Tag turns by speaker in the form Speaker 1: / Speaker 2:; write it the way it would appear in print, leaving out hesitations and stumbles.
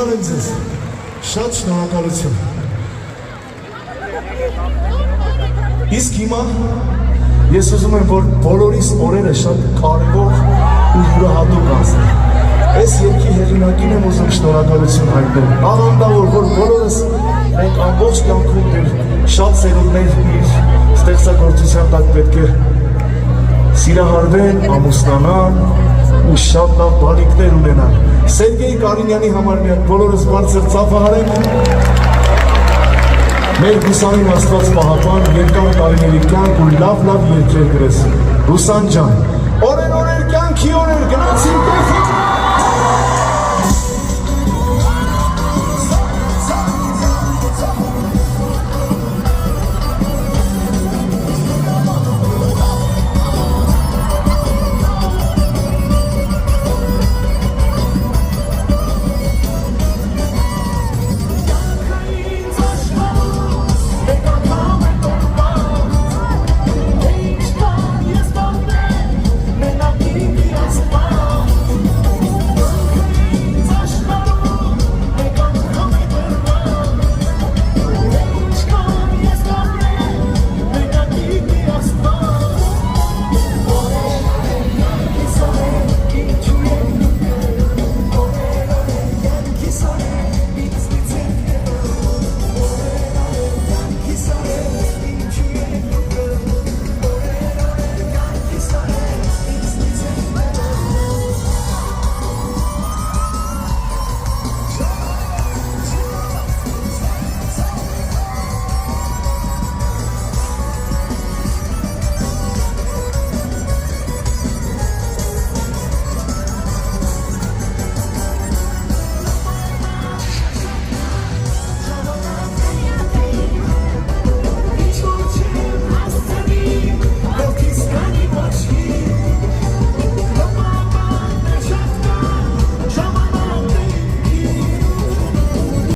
Speaker 1: Շնորհակալ եմ ձեզ, շատ շնորհակալություն։ Իսկ հիմա ես ուզում եմ, որ բոլորիս օրերը շատ կարևոր ու յուրահատուկ անցնեն։ Այս երգի հեղինակին եմ ուզում շնորհակալություն հայտնել։ Աղանդավոր, որ բոլորս մենք ամբողջ կյանքում դեռ շատ սերունդներ իր ստեղծագործության տակ պետք է սիրահարվեն, ամուսնանան ու շատ լավ բալիկներ ունենան։ Սերգեյ Կարինյանի համար միակ բոլորս բարձր ծափահարենք։ Մեր Ռուսանին Աստված պահապան, երկար տարիների կյանք ու լավ երգեր գրես։ Ռուսան ջան,